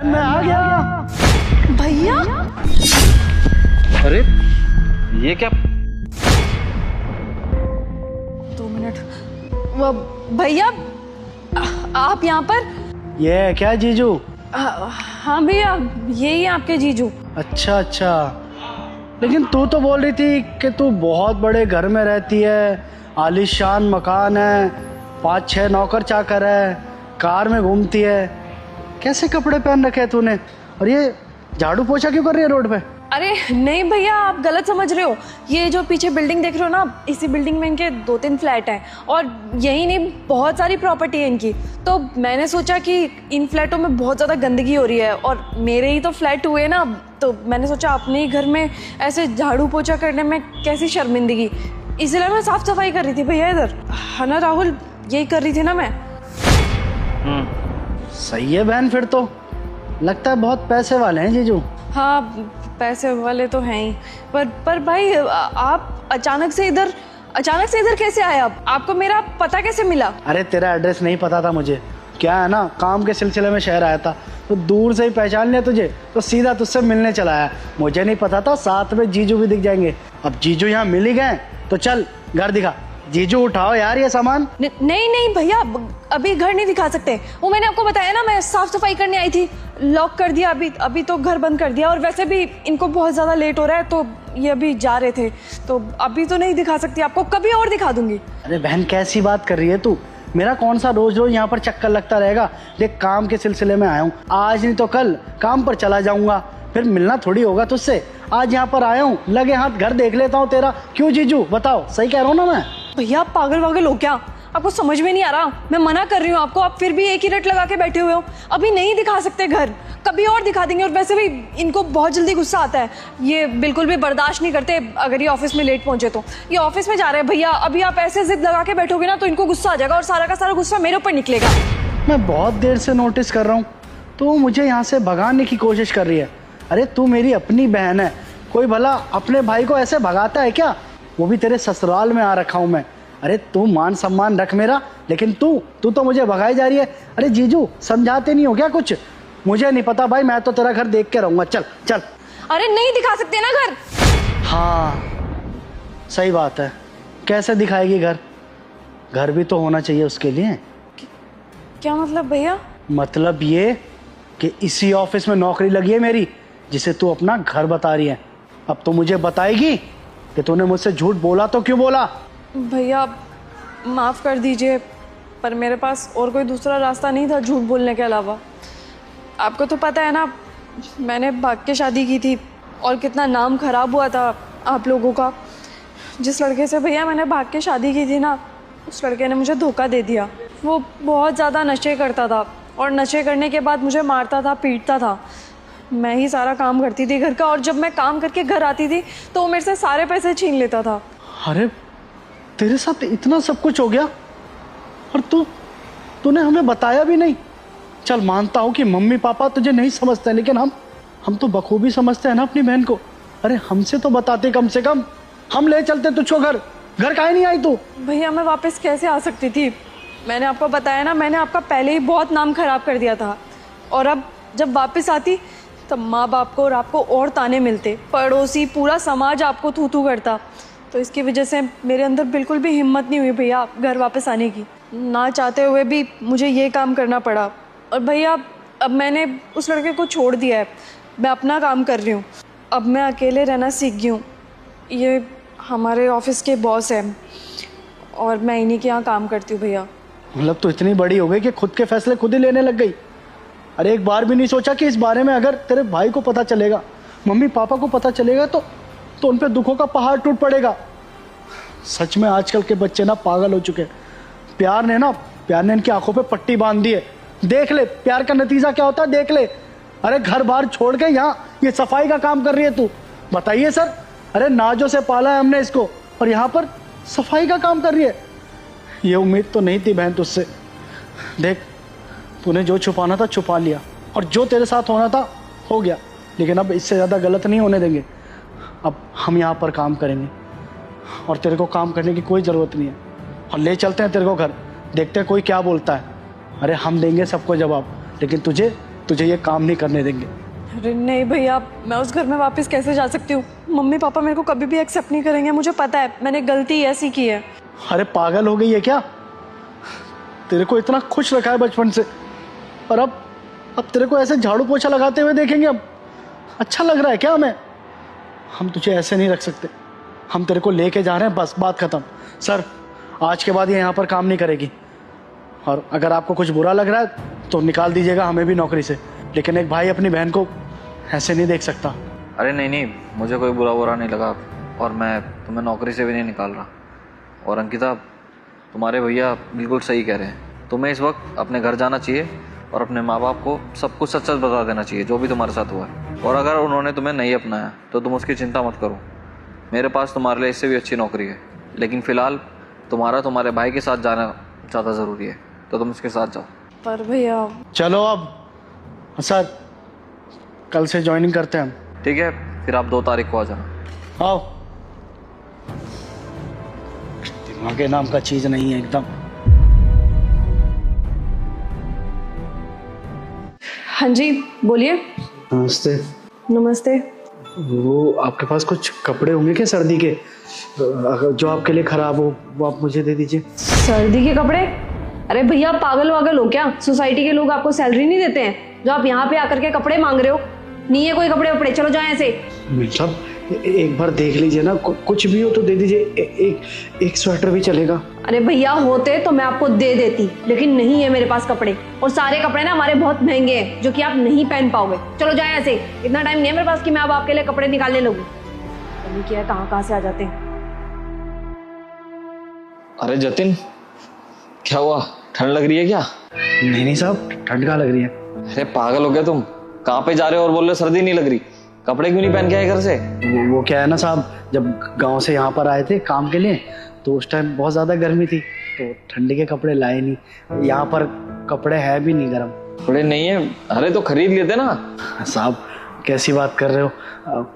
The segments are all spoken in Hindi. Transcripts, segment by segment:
मैं आ गया भैया। अरे ये क्या? 2 मिनट। वो भैया, आप यहाँ पर? ये है क्या जीजू? हाँ भैया, यही है आपके जीजू। अच्छा अच्छा, लेकिन तू तो बोल रही थी कि तू बहुत बड़े घर में रहती है, आलीशान मकान है, 5-6 नौकर चाकर है, कार में घूमती है। कैसे कपड़े पहन रखे हैं तूने? और ये झाड़ू पोछा क्यों कर रही है रोड पे? अरे नहीं भैया, आप गलत समझ रहे हो। ये जो पीछे बिल्डिंग देख रहे हो ना, इसी बिल्डिंग में इनके 2-3 फ्लैट हैं और यही नहीं, बहुत सारी प्रॉपर्टी है इनकी। तो मैंने सोचा कि इन फ्लैटों में बहुत ज़्यादा गंदगी हो रही है और मेरे ही तो फ्लैट हुए ना, तो मैंने सोचा अपने ही घर में ऐसे झाड़ू पोछा करने में कैसी शर्मिंदगी, इसलिए मैं साफ सफाई कर रही थी भैया इधर। है ना राहुल, यही कर रही थी ना मैं। सही है बहन, फिर तो लगता है बहुत पैसे वाले हैं जीजू। हाँ, पैसे वाले तो हैं ही, पर भाई आप अचानक से इधर कैसे आए? आपको मेरा पता कैसे मिला? अरे तेरा एड्रेस नहीं पता था मुझे, क्या है ना, काम के सिलसिले में शहर आया था तो दूर से ही पहचान लिया तुझे, तो सीधा तुझसे मिलने चला आया। मुझे नहीं पता था साथ में जीजू भी दिख जाएंगे। अब जीजू यहाँ मिल ही गए तो चल घर दिखा। जीजू उठाओ यार ये सामान। नहीं भैया, अभी घर नहीं दिखा सकते। वो मैंने आपको बताया ना, मैं साफ सफाई करने आई थी, लॉक कर दिया। अभी तो घर बंद कर दिया और वैसे भी इनको बहुत ज़्यादा लेट हो रहा है तो ये अभी जा रहे थे, तो अभी तो नहीं दिखा सकती आपको, कभी और दिखा दूंगी। अरे बहन कैसी बात कर रही है तू? मेरा कौन सा रोज रोज यहाँ पर चक्कर लगता रहेगा? देख काम के सिलसिले में आया हूँ, आज नहीं तो कल काम पर चला जाऊंगा, फिर मिलना थोड़ी होगा तुझसे। आज यहाँ पर आया हूँ, लगे हाथ घर देख लेता हूँ तेरा। क्यों जीजू बताओ, सही कह रहा हूँ ना मैं? भैया आप पागल वागल हो क्या? आपको समझ में नहीं आ रहा? मैं मना कर रही हूँ आपको, आप फिर भी एक ही रट लगा के बैठे हुए हो। अभी नहीं दिखा सकते घर, कभी और दिखा देंगे। और वैसे भी इनको बहुत जल्दी गुस्सा आता है, ये बिल्कुल भी बर्दाश्त नहीं करते अगर ये ऑफिस में लेट पहुंचे तो। ये ऑफिस में जा रहे हैं भैया, अभी आप ऐसे जिद लगा के बैठोगे ना तो इनको गुस्सा आ जाएगा और सारा का सारा गुस्सा मेरे ऊपर निकलेगा। मैं बहुत देर से नोटिस कर रहा हूँ, तू मुझे यहाँ से भगाने की कोशिश कर रही है। अरे तू मेरी अपनी बहन है, कोई भला अपने भाई को ऐसे भगाता है क्या? वो भी तेरे ससुराल में आ रखा हूँ मैं। अरे तू मान सम्मान रख मेरा, लेकिन तू तो मुझे भगाई जा रही है। अरे जीजू समझाते नहीं हो क्या कुछ? मुझे नहीं पता भाई, मैं तो तेरा घर देख के रहूंगा। चल चल। अरे नहीं दिखा सकते ना घर। हाँ सही बात है, कैसे दिखाएगी घर? घर भी तो होना चाहिए उसके लिए। क्या मतलब भैया? मतलब ये कि इसी ऑफिस में नौकरी लगी है मेरी, जिसे तू अपना घर बता रही है। अब तो मुझे बताएगी कि तूने मुझसे झूठ बोला तो क्यों बोला? भैया माफ़ कर दीजिए, पर मेरे पास और कोई दूसरा रास्ता नहीं था झूठ बोलने के अलावा। आपको तो पता है ना, मैंने भाग के शादी की थी और कितना नाम खराब हुआ था आप लोगों का। जिस लड़के से भैया मैंने भाग के शादी की थी ना, उस लड़के ने मुझे धोखा दे दिया। वो बहुत ज़्यादा नशे करता था और नशे करने के बाद मुझे मारता था, पीटता था। मैं ही सारा काम करती थी घर का, और जब मैं काम करके घर आती थी तो वो मेरे से सारे पैसे छीन लेता था। अरे तेरे साथ इतना सब कुछ हो गया और तूने हमें बताया भी नहीं। चल मानता हूँ कि मम्मी पापा तुझे नहीं समझते, लेकिन हम तो बखूबी समझते हैं ना अपनी बहन को। अरे हमसे तो बताते कम से कम, हम ले चलते तुझको घर काहे नहीं आई तू? भैया मैं वापस कैसे आ सकती थी? मैंने आपको बताया ना, मैंने आपका पहले ही बहुत नाम खराब कर दिया था, और अब जब वापस आती तब माँ बाप को और आपको और ताने मिलते, पड़ोसी पूरा समाज आपको थू थू करता। तो इसकी वजह से मेरे अंदर बिल्कुल भी हिम्मत नहीं हुई भैया घर वापस आने की। ना चाहते हुए भी मुझे ये काम करना पड़ा। और भैया अब मैंने उस लड़के को छोड़ दिया है, मैं अपना काम कर रही हूँ। अब मैं अकेले रहना सीख गई हूँ। ये हमारे ऑफिस के बॉस हैं और मैं इन्हीं के यहाँ काम करती हूँ भैया। मतलब तू इतनी बड़ी हो गई कि खुद के फैसले खुद ही लेने लग गई? अरे एक बार भी नहीं सोचा कि इस बारे में अगर तेरे भाई को पता चलेगा, मम्मी पापा को पता चलेगा तो उन पे दुखों का पहाड़ टूट पड़ेगा। सच में आजकल के बच्चे ना पागल हो चुके हैं। प्यार ने इनकी आंखों पे पट्टी बांध दी है। देख ले प्यार का नतीजा क्या होता है, देख ले। अरे घर बार छोड़ के यहाँ ये सफाई का काम कर रही है तू। बताइए सर, अरे नाजों से पाला है हमने इसको और यहाँ पर सफाई का काम कर रही है। ये उम्मीद तो नहीं थी बहन तुझसे। देख तूने जो छुपाना था छुपा लिया, और जो तेरे साथ होना था हो गया, लेकिन अब इससे ज़्यादा गलत नहीं होने देंगे। अब हम यहाँ पर काम करेंगे और तेरे को काम करने की कोई ज़रूरत नहीं है, और ले चलते हैं तेरे को घर, देखते हैं कोई क्या बोलता है। अरे हम देंगे सबको जवाब, लेकिन तुझे तुझे ये काम नहीं करने देंगे। अरे नहीं भैया, मैं उस घर में वापस कैसे जा सकती हूँ? मम्मी पापा मेरे को कभी भी एक्सेप्ट नहीं करेंगे, मुझे पता है। मैंने गलती ऐसी की है। अरे पागल हो गई है क्या? तेरे को इतना खुश रखा है बचपन से, और अब तेरे को ऐसे झाड़ू पोछा लगाते हुए देखेंगे? अब अच्छा लग रहा है क्या हमें? हम तुझे ऐसे नहीं रख सकते। हम तेरे को लेके जा रहे हैं, बस बात खत्म। सर, आज के बाद ये यहाँ पर काम नहीं करेगी, और अगर आपको कुछ बुरा लग रहा है तो निकाल दीजिएगा हमें भी नौकरी से, लेकिन एक भाई अपनी बहन को ऐसे नहीं देख सकता। अरे नहीं, मुझे कोई बुरा नहीं लगा, और मैं तुम्हें नौकरी से भी नहीं निकाल रहा। और अंकिता, तुम्हारे भैया बिल्कुल सही कह रहे हैं। तुम्हें इस वक्त अपने घर जाना चाहिए और अपने माँ बाप को सब कुछ सच बता देना चाहिए जो भी तुम्हारे साथ हुआ है। और अगर उन्होंने तुम्हें नहीं अपनाया तो तुम उसकी चिंता मत करो। मेरे पास तुम्हारे लिए इससे भी अच्छी नौकरी है, लेकिन फ़िलहाल तुम्हारे भाई के साथ जाना ज़्यादा ज़रूरी है, तो तुम उसके साथ जाओ। पर भैया चलो अब सर, कल से ज्वाइनिंग करते हैं हम। ठीक है, फिर आप 2 तारीख को आ जाना। आओ। दिमाग के नाम का चीज नहीं है एकदम। हाँ जी, बोलिए। नमस्ते। नमस्ते। वो आपके पास कुछ कपड़े होंगे क्या सर्दी के, जो आपके लिए खराब हो, वो आप मुझे दे दीजिए। सर्दी के कपड़े? अरे भैया, आप पागल वागल हो क्या? सोसाइटी के लोग आपको सैलरी नहीं देते हैं जो आप यहाँ पे आकर के कपड़े मांग रहे हो? नहीं है कोई कपड़े वपड़े, चलो जाए ऐसे। साहब, एक बार देख लीजिए ना, कुछ भी हो तो दे दीजिए। एक स्वेटर भी चलेगा। अरे भैया, होते तो मैं आपको दे देती, लेकिन नहीं है मेरे पास कपड़े, और सारे कपड़े ना हमारे बहुत महंगे हैं जो कि आप नहीं पहन पाओगे। चलो जाए ऐसे, इतना टाइम नहीं है मेरे पास कि मैं अब आपके लिए कपड़े निकालने लगूं। नहीं क्या है, कहाँ से आ जाते हैं। अरे जतिन, क्या हुआ? ठंड लग रही है क्या? नहीं साहब, ठंड कहाँ लग रही है? अरे पागल हो गया तुम? कहाँ पे जा रहे हो और बोल रहे सर्दी नहीं लग रही? कपड़े क्यों नहीं पहन के आए घर से? वो क्या है ना साहब, जब गांव से यहाँ पर आए थे काम के लिए तो उस टाइम बहुत ज़्यादा गर्मी थी, तो ठंडी के कपड़े लाए नहीं। यहाँ पर कपड़े है भी नहीं गर्म। कपड़े नहीं है? अरे तो खरीद लेते ना। साहब कैसी बात कर रहे हो?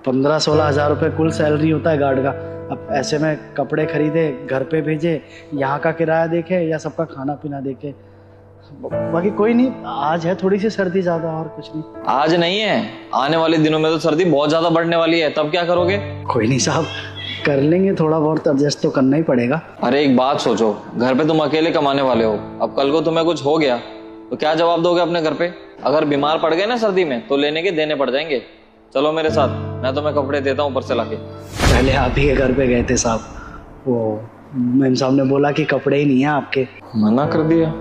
15-16 हज़ार रुपये कुल सैलरी होता है गार्ड का। अब ऐसे में कपड़े खरीदे, घर पे भेजे, यहाँ का किराया देखे या सबका खाना पीना देखे। बाकी कोई नहीं, आज है थोड़ी सी सर्दी ज्यादा, और कुछ नहीं। आज नहीं है, आने वाले दिनों में तो सर्दी बहुत ज्यादा बढ़ने वाली है, तब क्या करोगे? कोई नहीं साहब, कर लेंगे, थोड़ा बहुत एडजस्ट तो करना ही पड़ेगा। अरे एक बात सोचो, घर पे तुम अकेले कमाने वाले हो, अब कल को तुम्हें कुछ हो गया तो क्या जवाब दोगे अपने घर पे? अगर बीमार पड़ गए ना सर्दी में तो लेने के देने पड़ जाएंगे। चलो मेरे साथ, मैं तुम्हें कपड़े देता हूँ ऊपर से लाके। पहले आप ही के घर पे गए थे साहब, वो मैम साहब ने बोला कि कपड़े ही नहीं है आपके। मना कर दिया?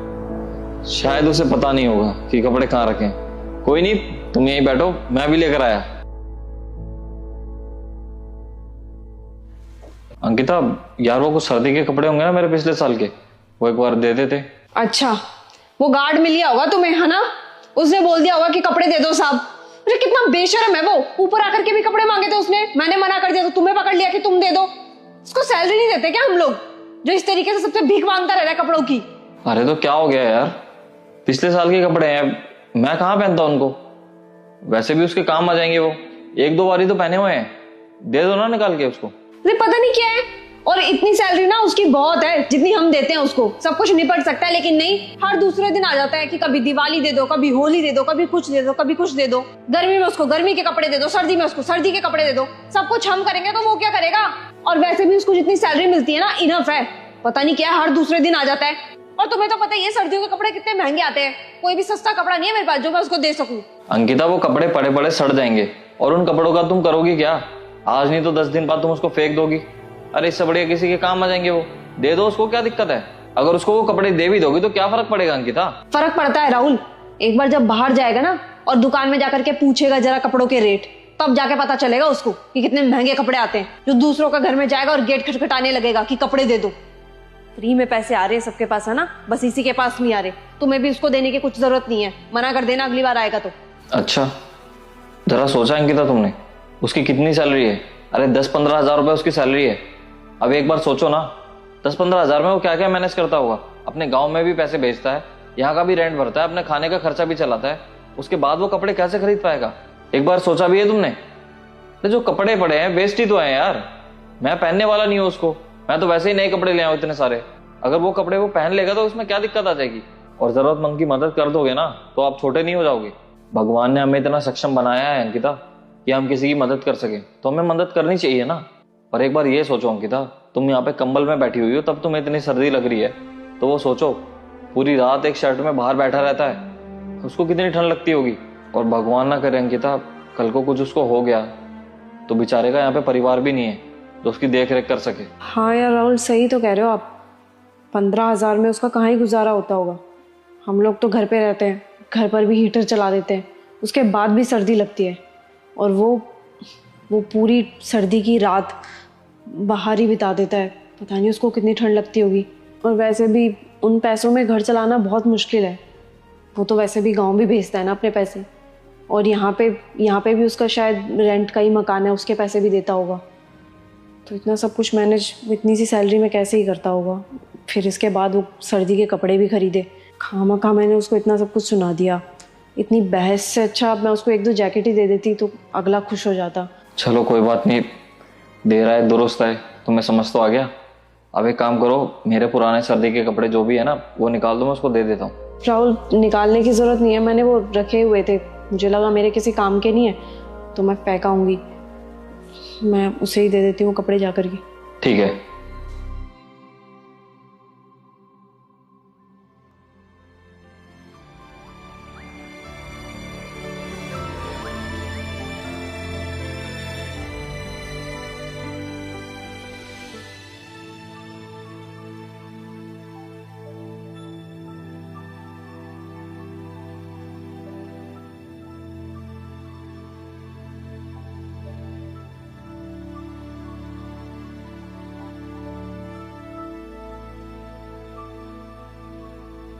शायद उसे पता नहीं होगा कि कपड़े कहाँ रखे। कोई नहीं, तुम यहीं बैठो, मैं भी लेकर आया। अंकिता यार, वो कुछ सर्दी के कपड़े होंगे ना मेरे पिछले साल के, वो एक बार दे देते। अच्छा, वो गार्ड मिल गया होगा तुम्हें, है ना? उसने बोल दिया होगा कि कपड़े दे दो साहब। अरे कितना बेशर्म है वो, ऊपर आकर के भी कपड़े मांगे थे उसने, मैंने मना कर दिया तो तुम्हें पकड़ लिया कि तुम दे दो। उसको सैलरी नहीं देते क्या हम लोग, जो इस तरीके से सबसे भीख मांगता रहता है कपड़ों की? अरे तो क्या हो गया यार, पिछले साल के कपड़े हैं, मैं कहाँ पहनता उनको? वैसे भी उसके काम आ जाएंगे, वो 1-2 बार ही तो पहने हुए हैं, दे दो ना निकाल के उसको। अरे पता नहीं क्या है, और इतनी सैलरी ना उसकी बहुत है जितनी हम देते हैं उसको, सब कुछ निपट सकता है, लेकिन नहीं, हर दूसरे दिन आ जाता है कि कभी दिवाली दे दो, कभी होली दे दो, कभी कुछ दे दो, कभी कुछ दे दो। गर्मी में उसको गर्मी के कपड़े दे दो, सर्दी में उसको सर्दी के कपड़े दे दो। सब कुछ हम करेंगे तो वो क्या करेगा? और वैसे भी उसको जितनी सैलरी मिलती है ना, इनफ है। पता नहीं क्या हर दूसरे दिन आ जाता है। और तुम्हें तो पता ही है सर्दियों के कपड़े कितने महंगे आते हैं, कोई भी सस्ता कपड़ा नहीं है मेरे पास जो मैं उसको दे सकूं। अंकिता, वो कपड़े पड़े पड़े सड़ जाएंगे, और उन कपड़ों का तुम करोगी क्या? आज नहीं तो 10 दिन बाद तुम उसको फेंक दोगी। अरे इससे बढ़िया किसी के काम आ जाएंगे, वो दे दो उसको, क्या दिक्कत है? अगर उसको वो कपड़े दे भी दोगी तो क्या फर्क पड़ेगा अंकिता? फर्क पड़ता है राहुल, एक बार जब बाहर जाएगा ना और दुकान में जाकर के पूछेगा जरा कपड़ों के रेट, तब जाके पता चलेगा उसको कि कितने महंगे कपड़े आते हैं। जो दूसरों का घर में जाएगा और गेट खटखटाने लगेगा कि कपड़े दे दो। फ्री में पैसे आ रहे हैं सबके पास, है ना? बस इसी के पास नहीं आ रहे। तुम्हें भी उसको देने की कुछ जरूरत नहीं है, मना कर देना अगली बार आएगा तो। अच्छा, जरा सोचा अंकिता तुमने, उसकी कितनी सैलरी है? अरे 10-15 हजार रुपए उसकी सैलरी है। अब एक बार सोचो ना, 10-15 हजार में वो क्या क्या मैनेज करता होगा। अपने गांव में भी पैसे भेजता है, यहाँ का भी रेंट भरता है, अपने खाने का खर्चा भी चलाता है, उसके बाद वो कपड़े कैसे खरीद पाएगा? एक बार सोचा भी है तुमने? तो जो कपड़े पड़े हैं वेस्ट ही तो है यार, मैं पहनने वाला नहीं हूँ उसको, मैं तो वैसे ही नए कपड़े ले आऊँ इतने सारे। अगर वो कपड़े वो पहन लेगा तो उसमें क्या दिक्कत आ जाएगी? और जरूरतमंद की मदद कर दोगे ना तो आप छोटे नहीं हो जाओगे। भगवान ने हमें इतना सक्षम बनाया है अंकिता कि हम किसी की मदद कर सके, तो हमें मदद करनी चाहिए ना। पर एक बार ये सोचो अंकिता, तुम यहाँ पे कंबल में बैठी हुई हो तब तुम्हें इतनी सर्दी लग रही है, तो वो सोचो पूरी रात एक शर्ट में बाहर बैठा रहता है, उसको कितनी ठंड लगती होगी। और भगवान ना करे अंकिता कल को कुछ उसको हो गया तो बेचारे का यहाँ पे परिवार भी नहीं है जो उसकी देख रेख कर सके। हाँ यार राहुल, सही तो कह रहे हो आप। 15,000 में उसका कहाँ ही गुजारा होता होगा। हम लोग तो घर पे रहते हैं, घर पर भी हीटर चला देते हैं, उसके बाद भी सर्दी लगती है। और वो पूरी सर्दी की रात बाहर ही बिता देता है। पता नहीं उसको कितनी ठंड लगती होगी। और वैसे भी उन पैसों में घर चलाना बहुत मुश्किल है। वो तो वैसे भी गांव भी भेजता है ना अपने पैसे। और यहाँ पे भी उसका शायद रेंट का ही मकान है, उसके पैसे भी देता होगा। तो इतना सब कुछ मैनेज इतनी सी सैलरी में कैसे ही करता होगा। फिर इसके बाद वो सर्दी के कपड़े भी खरीदे। खामखा मैंने उसको इतना सब कुछ सुना दिया। इतनी बहस से अच्छा अब मैं उसको 1-2 जैकेट ही दे देती तो अगला खुश हो जाता। चलो कोई बात नहीं, दे रहा है दुरुस्त है, तुम्हें समझ तो आ गया। अब एक काम करो, मेरे पुराने सर्दी के कपड़े जो भी है ना वो निकाल दो, मैं उसको दे देता हूँ। राहुल, निकालने की ज़रूरत नहीं है, मैंने वो रखे हुए थे, मुझे लगा मेरे किसी काम के नहीं है तो मैं फेंकाऊंगी। मैं उसे ही दे देती हूँ कपड़े जाकर के। ठीक है।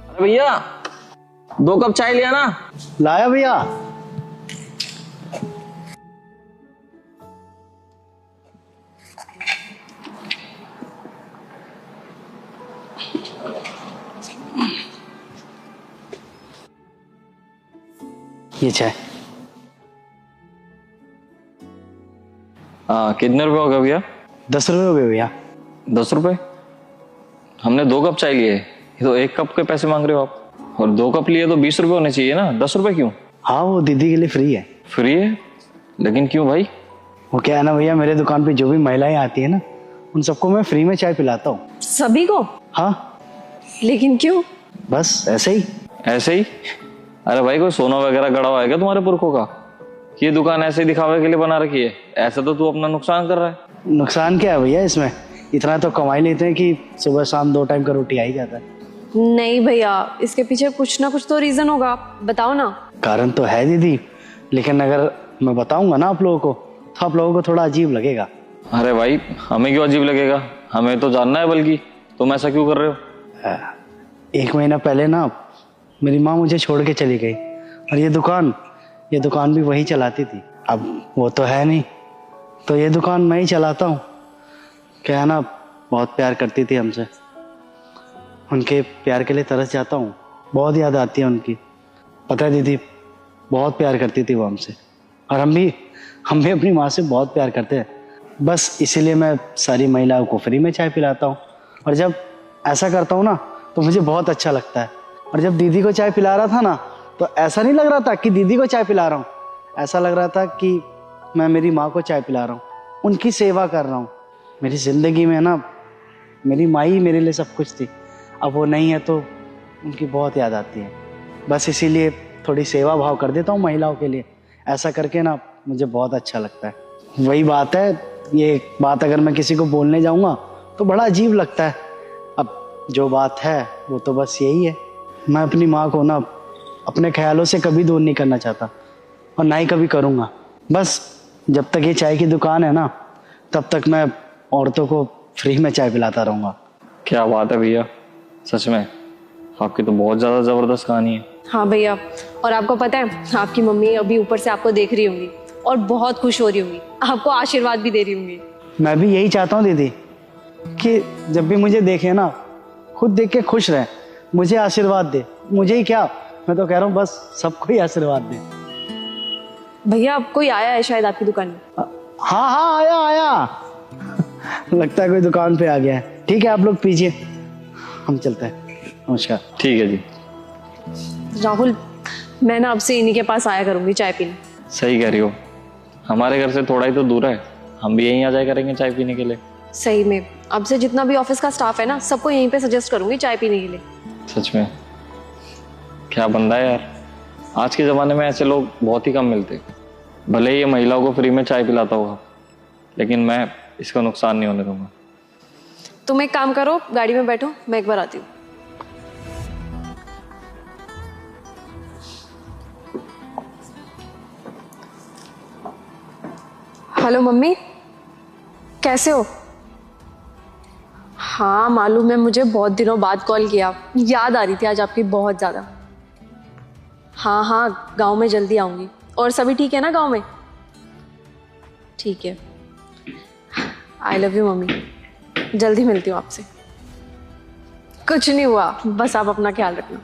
अरे भैया 2 कप चाय लिया ना। लाया भैया। ये चाय। कितने रुपए हो गए भैया? 10 रुपये हो गए भैया। 10 रुपए? हमने 2 कप चाय लिए, ये तो 1 कप के पैसे मांग रहे हो आप। और 2 कप लिए तो 20 रुपए होने चाहिए ना, 10 रुपए क्यों? हाँ, वो दीदी के लिए फ्री है। फ्री है? लेकिन क्यों भाई? वो क्या है ना भैया, मेरे दुकान पे जो भी महिलाएं आती है ना उन सबको मैं फ्री में चाय पिलाता हूँ। सभी को? हाँ। लेकिन क्यों? बस ऐसे ही। ऐसे ही? अरे भाई कोई सोना वगैरह गड़ा हुआ है क्या तुम्हारे पुरखों का? ये दुकान ऐसे ही दिखावे के लिए बना रखी है? ऐसा तो तू अपना नुकसान कर रहा है। नुकसान क्या है भैया इसमें? इतना तो कमाई लेते हैं कि सुबह शाम 2 टाइम का रोटी आ ही जाता है। नहीं भैया, इसके पीछे कुछ ना कुछ तो रीजन होगा, बताओ ना। कारण तो है दीदी, लेकिन अगर मैं बताऊंगा ना आप लोगों को तो आप लोगों को थोड़ा अजीब लगेगा। अरे भाई हमें क्यों अजीब लगेगा, हमें तो जानना है। बल्कि तुम ऐसा क्यों कर रहे हो? 1 महीना पहले ना मेरी माँ मुझे छोड़ के चली गई और ये दुकान भी वही चलाती थी। अब वो तो है नहीं तो ये दुकान मैं ही चलाता हूँ। क्या है ना, बहुत प्यार करती थी हमसे, उनके प्यार के लिए तरस जाता हूँ। बहुत याद आती है उनकी। पता है दीदी, बहुत प्यार करती थी वो हमसे और हम भी अपनी माँ से बहुत प्यार करते हैं। बस इसीलिए मैं सारी महिलाओं को फ्री में चाय पिलाता हूँ और जब ऐसा करता हूँ ना तो मुझे बहुत अच्छा लगता है। और जब दीदी को चाय पिला रहा था ना तो ऐसा नहीं लग रहा था कि दीदी को चाय पिला रहा हूँ, ऐसा लग रहा था कि मैं मेरी माँ को चाय पिला रहा हूँ, उनकी सेवा कर रहा हूँ। मेरी ज़िंदगी में ना मेरी माँ ही मेरे लिए सब कुछ थी। अब वो नहीं है तो उनकी बहुत याद आती है। बस इसीलिए थोड़ी सेवा भाव कर देता हूँ महिलाओं के लिए। ऐसा करके ना मुझे बहुत अच्छा लगता है। वही बात है, ये बात अगर मैं किसी को बोलने जाऊँगा तो बड़ा अजीब लगता है। अब जो बात है वो तो बस यही है, मैं अपनी माँ को ना अपने ख्यालों से कभी दूर नहीं करना चाहता और ना ही कभी करूँगा। बस जब तक ये चाय की दुकान है ना तब तक मैं औरतों को फ्री में चाय पिलाता रहूँगा। क्या बात है भैया, सच में आपकी तो बहुत ज्यादा जबरदस्त कहानी है। हाँ भैया, और आपको पता है आपकी मम्मी अभी ऊपर से आपको देख रही होंगी और बहुत खुश हो रही होंगी, आपको आशीर्वाद भी दे रही होंगी। मैं भी यही चाहता हूँ दीदी कि जब भी मुझे देखे ना खुद देख के खुश रहे, मुझे आशीर्वाद दे। मुझे ही क्या, मैं तो कह रहा हूँ बस सबको ही आशीर्वाद दे। भैया अब कोई आया है शायद आपकी दुकान में। हाँ हाँ, आया लगता है कोई दुकान पे आ गया है। ठीक है आप लोग पीजिए, हम चलते हैं। नमस्कार। ठीक है जी। राहुल, मैं ना आपसे इन्हीं के पास आया करूंगी चाय पीने। सही कह रही हो, हमारे घर से थोड़ा ही तो दूर है, हम भी यहीं आ जाया करेंगे चाय पीने के लिए। सही में, अब से जितना भी ऑफिस का स्टाफ है ना, सबको यहीं पे सजेस्ट करूंगी चाय पीने के लिए। सच में क्या बंदा है यार, आज के ज़माने में ऐसे लोग बहुत ही कम मिलते। भले ही ये महिलाओं को फ्री में चाय पिलाता होगा, लेकिन मैं इसका नुकसान नहीं होने दूंगा। तुम एक काम करो, गाड़ी में बैठो, मैं एक बार आती हूँ। हेलो मम्मी, कैसे हो? हाँ मालूम है, मुझे बहुत दिनों बाद कॉल किया, याद आ रही थी आज आपकी बहुत ज़्यादा। हाँ हाँ, गांव में जल्दी आऊँगी। और सभी ठीक है ना गांव में? ठीक है। आई लव यू मम्मी, जल्दी मिलती हूँ आपसे। कुछ नहीं हुआ, बस आप अपना ख्याल रखना।